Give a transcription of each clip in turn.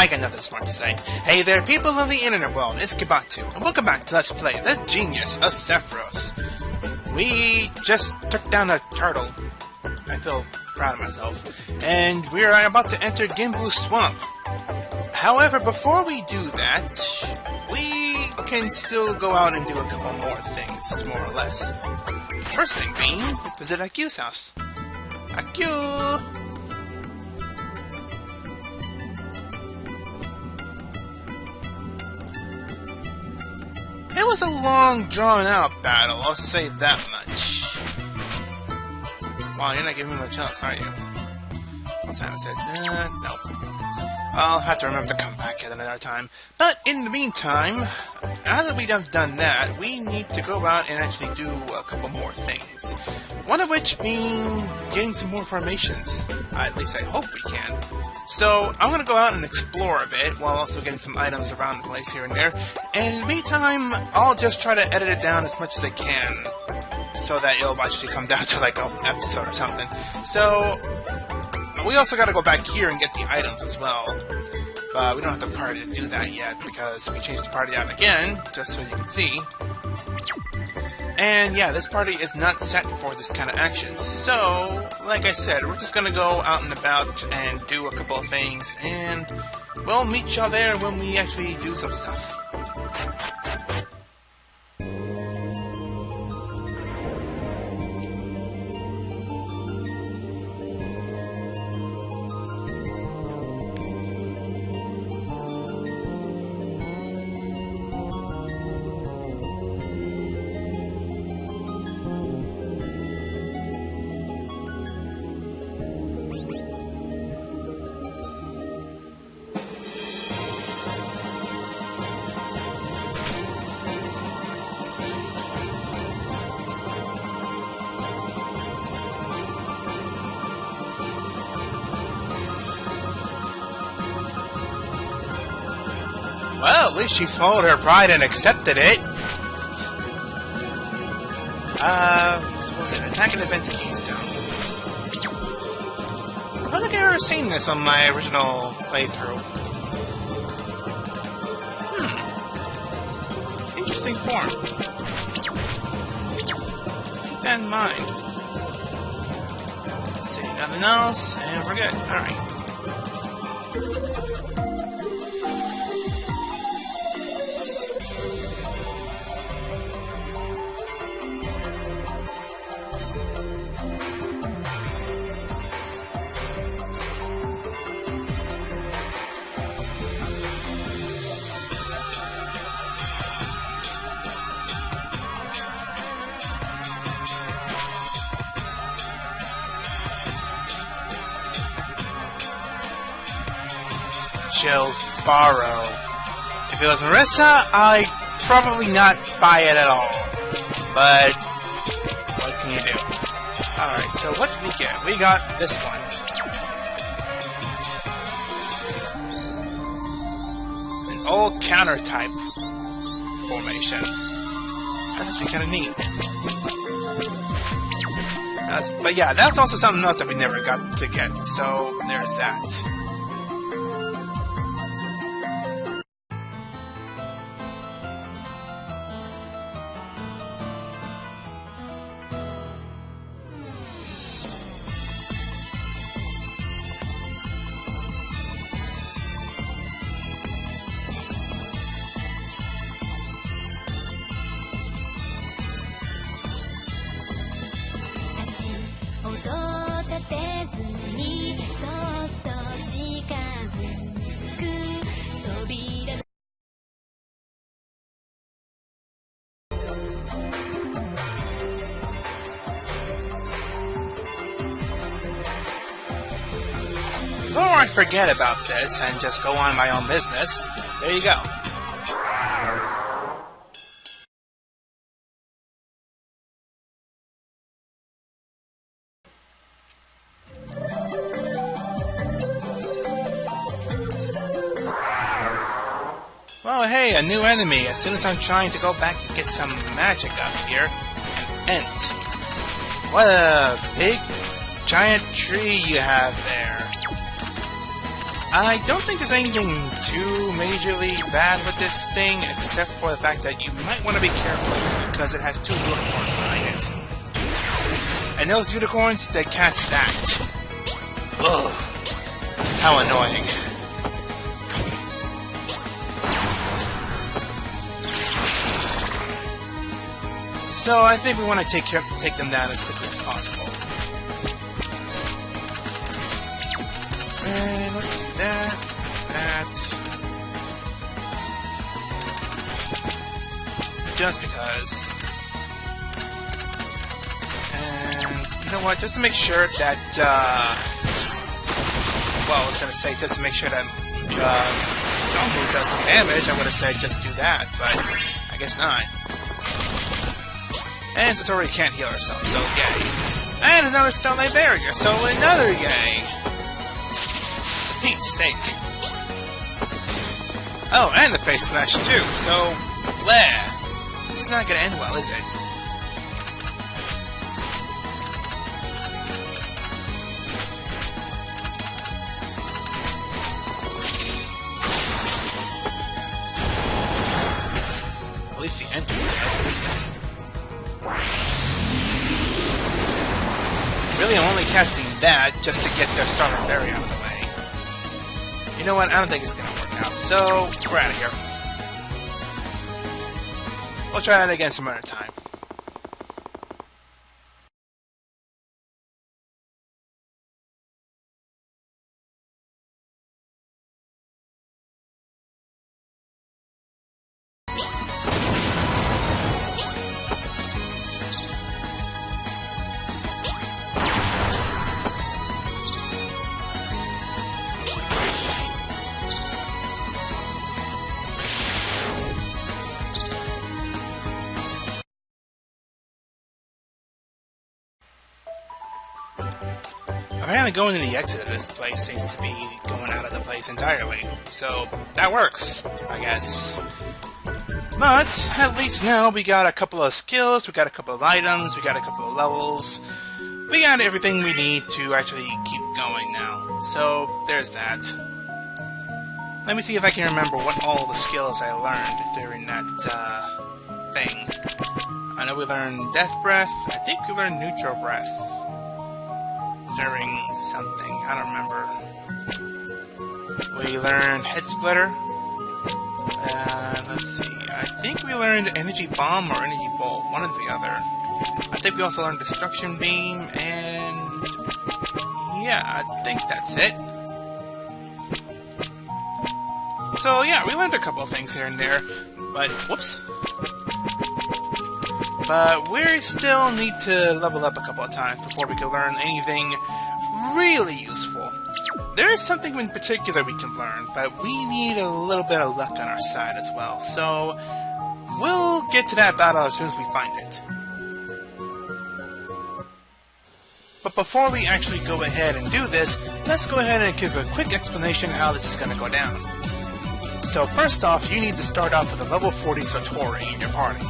I got nothing smart to say. Hey there, people of the internet world, it's Kibatu, and welcome back to Let's Play the Genius of Sappheiros. We just took down a turtle. I feel proud of myself. And we are about to enter Gimbu's Swamp. However, before we do that, we can still go out and do a couple more things, more or less. First thing being, visit Akyu's house. Akyu! It was a long, drawn-out battle, I'll say that much. Well, you're not giving me much else, are you? What time is it? Nope. I'll have to remember to come back at another time. But in the meantime, now that we have done that, we need to go out and actually do a couple more things. One of which being getting some more formations. At least I hope we can. So, I'm gonna go out and explore a bit, while also getting some items around the place here and there. And in the meantime, I'll just try to edit it down as much as I can, so that it'll actually come down to like an episode or something. So, we also gotta go back here and get the items as well. But we don't have the party to do that yet, because we changed the party out again, just so you can see. And yeah, this party is not set for this kind of action. So, like I said, we're just gonna go out and about and do a couple of things, and we'll meet y'all there when we actually do some stuff. Well, at least she swallowed her pride and accepted it. So what was it? Attack and Events Keystone. I don't think I've ever seen this on my original playthrough. Interesting form. Keep that in mind. Let's see, nothing else, and we're good. Alright. Borrow. If it was Marissa, I'd probably not buy it at all. But what can you do? Alright, so what did we get? We got this one. An old counter type formation. That's actually kind of neat. But yeah, that's also something else that we never got to get. So there's that. Before I forget about this and just go on my own business, there you go. Well, hey, a new enemy. As soon as I'm trying to go back and get some magic up here. Ent. What a big, giant tree you have there. I don't think there's anything too majorly bad with this thing, except for the fact that you might want to be careful because it has two unicorns behind it. And those unicorns, they cast that. Ugh. How annoying. So I think we want to take them down as quickly as possible. And let's do that. Just because. And you know what? Just to make sure that, well, I was going to say just to make sure that Dongu does some damage, I would have said just do that, but I guess not. And Satori can't heal herself, so yay. And another Starlight Barrier, so another yay. Pete's sake. Oh, and the face smash too, so bleh. This is not gonna end well, is it? At least the Ent is dead. Really, I'm only casting that just to get their Starlight Barrier out of the way. You know what? I don't think it's gonna work out, so we're out of here. We'll try that again some other time. Apparently going to the exit of this place seems to be going out of the place entirely. So, that works, I guess. But, at least now we got a couple of skills, we got a couple of items, we got a couple of levels. We got everything we need to actually keep going now. So, there's that. Let me see if I can remember what all the skills I learned during that, thing. I know we learned Death Breath, I think we learned Neutral Breath. During something, I don't remember. We learned Head Splitter. Let's see. I think we learned Energy Bomb or Energy Bolt, one or the other. I think we also learned Destruction Beam, and yeah, I think that's it. So yeah, we learned a couple of things here and there, but whoops. But we still need to level up a couple of times before we can learn anything really useful. There is something in particular we can learn, but we need a little bit of luck on our side as well. So, we'll get to that battle as soon as we find it. But before we actually go ahead and do this, let's go ahead and give a quick explanation how this is going to go down. So first off, you need to start off with a level 40 Satori in your party.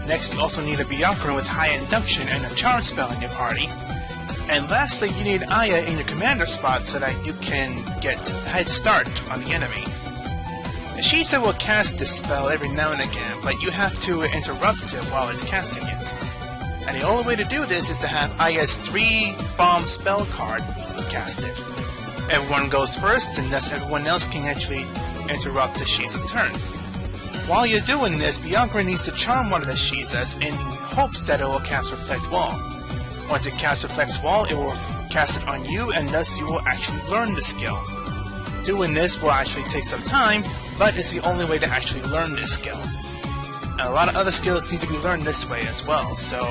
Next, you also need a Byakuran with high induction and a charge spell in your party. And lastly, you need Aya in your commander spot so that you can get a head start on the enemy. Shisa will cast this spell every now and again, but you have to interrupt it while it's casting it. And the only way to do this is to have Aya's 3-bomb spell card casted. Everyone goes first, and thus everyone else can actually interrupt Shisa's turn. While you're doing this, Byakuran needs to charm one of the Shizas in hopes that it will cast Reflect Wall. Once it casts Reflect Wall, it will cast it on you, and thus you will actually learn the skill. Doing this will actually take some time, but it's the only way to actually learn this skill. And a lot of other skills need to be learned this way as well, so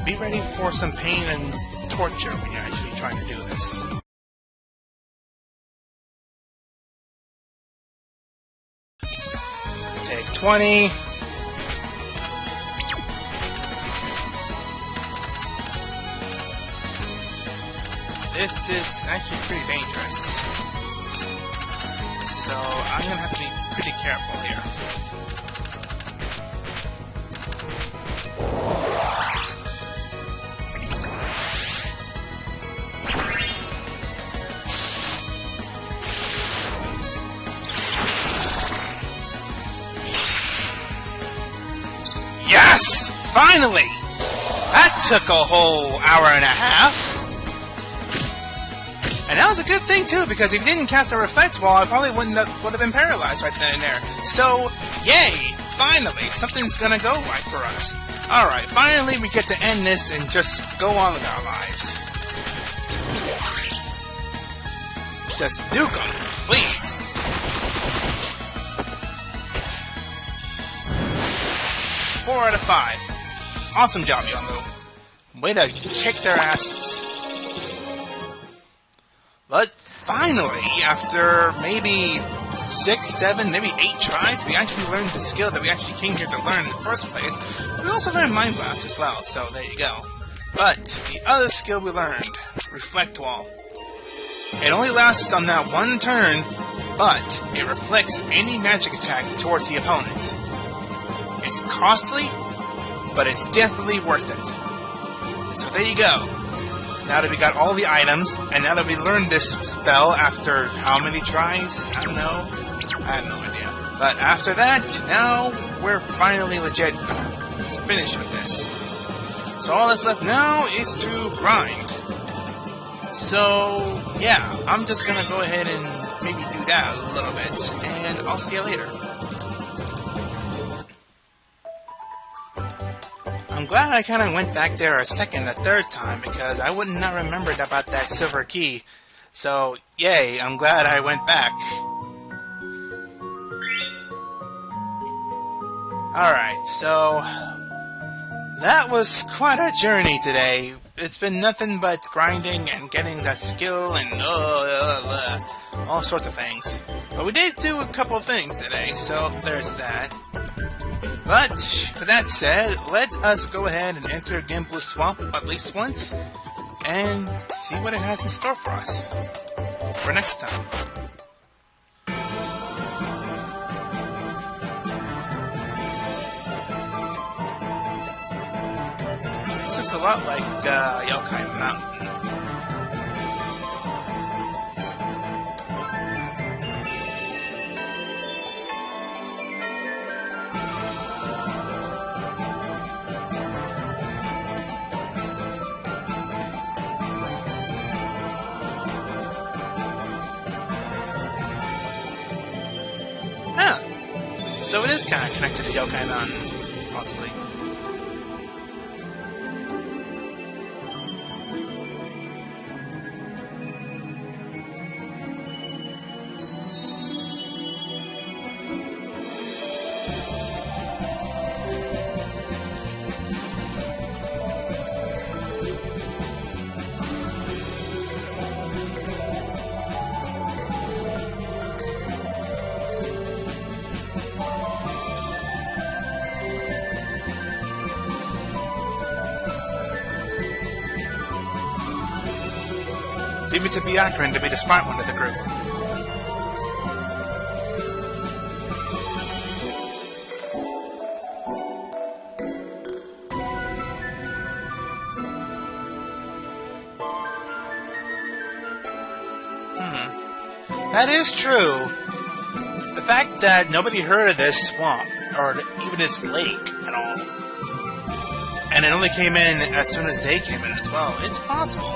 be ready for some pain and torture when you're actually trying to do this. Take 20. This is actually pretty dangerous. So I'm gonna have to be pretty careful here. Finally! That took a whole hour and a half. And that was a good thing too, because if he didn't cast a reflect wall, I probably would have been paralyzed right then and there. So, yay! Finally, something's gonna go right for us. Alright, finally we get to end this and just go on with our lives. Just nuke them, please. Four out of 5. Awesome job, Yongo. Way to kick their asses. But finally, after maybe 6, 7, maybe 8 tries, we actually learned the skill that we actually came here to learn in the first place. We also learned Mind Blast as well, so there you go. But the other skill we learned, Reflect Wall. It only lasts on that one turn, but it reflects any magic attack towards the opponent. It's costly, but it's definitely worth it. So there you go. Now that we got all the items, and now that we learned this spell after how many tries? I don't know. I have no idea. But after that, now we're finally legit finished with this. So all that's left now is to grind. So, yeah, I'm just gonna go ahead and maybe do that a little bit, and I'll see you later. I'm glad I kind of went back there a third time, because I would not remembered about that silver key. So, yay, I'm glad I went back. Alright, so that was quite a journey today. It's been nothing but grinding and getting that skill and all sorts of things. But we did do a couple of things today, so there's that. But, with that said, let us go ahead and enter Gimbu's Swamp at least once, and see what it has in store for us for next time. This looks a lot like Yokai Mountain. So it is kind of connected to Yokai Mountain, possibly. Leave it to Byakurin to be the smart one of the group. That is true. The fact that nobody heard of this swamp, or even this lake at all, and it only came in as soon as they came in as well, it's possible.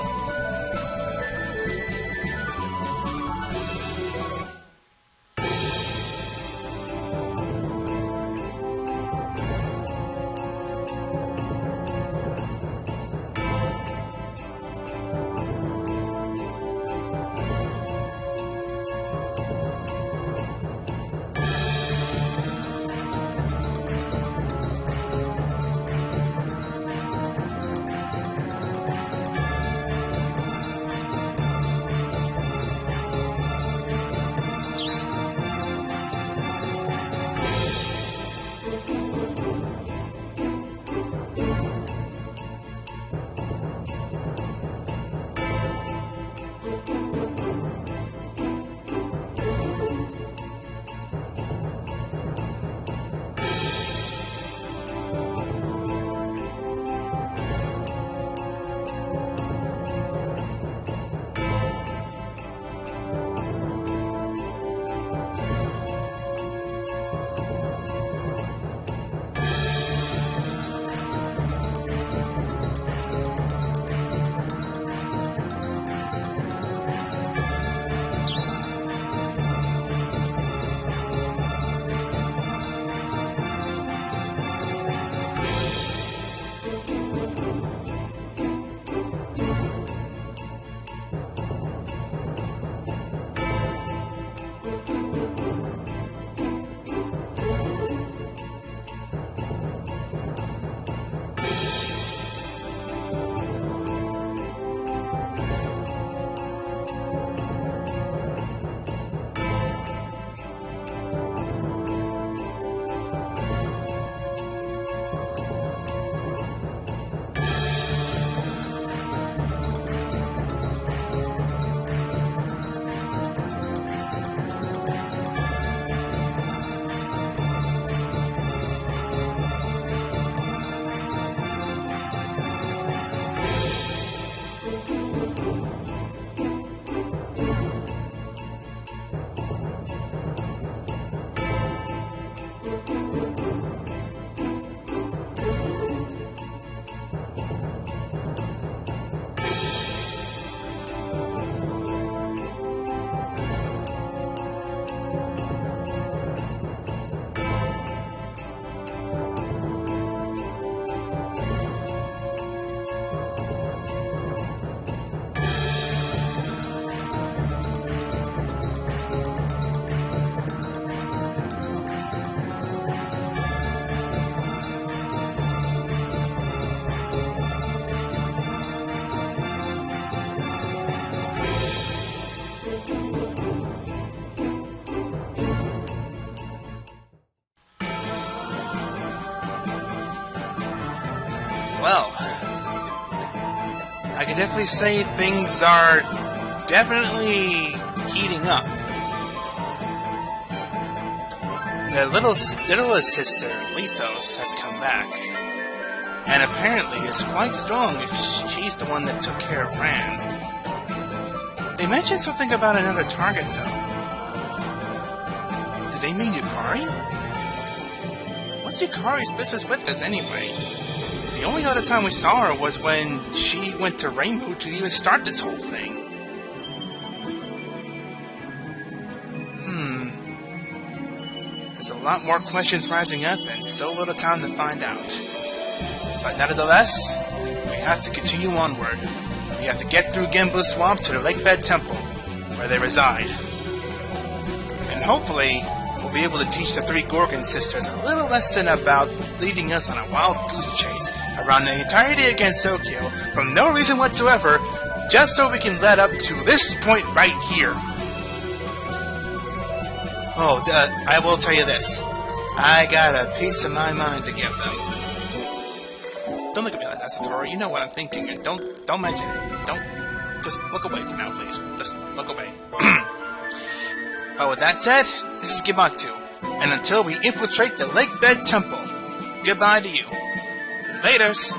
Well, I can definitely say things are definitely heating up. The littlest sister, Lethos, has come back, and apparently is quite strong if she's the one that took care of Ran. They mentioned something about another target, though. Did they mean Yukari? What's Yukari's business with this, anyway? The only other time we saw her was when she went to Reimu to even start this whole thing. There's a lot more questions rising up and so little time to find out. But nevertheless, we have to continue onward. We have to get through Genbu Swamp to the Lakebed Temple, where they reside. And hopefully, we'll be able to teach the three Gorgon sisters a little lesson about leading us on a wild goose chase around the entirety against Tokyo from no reason whatsoever, just so we can lead up to this point right here. Oh, I will tell you this. I got a piece of my mind to give them. Don't look at me like that, Satoru. You know what I'm thinking, and don't mention it. Don't. Just look away for now, please. Just look away. But with that said, this is Gibatu. And until we infiltrate the Lakebed Temple, goodbye to you. Laters!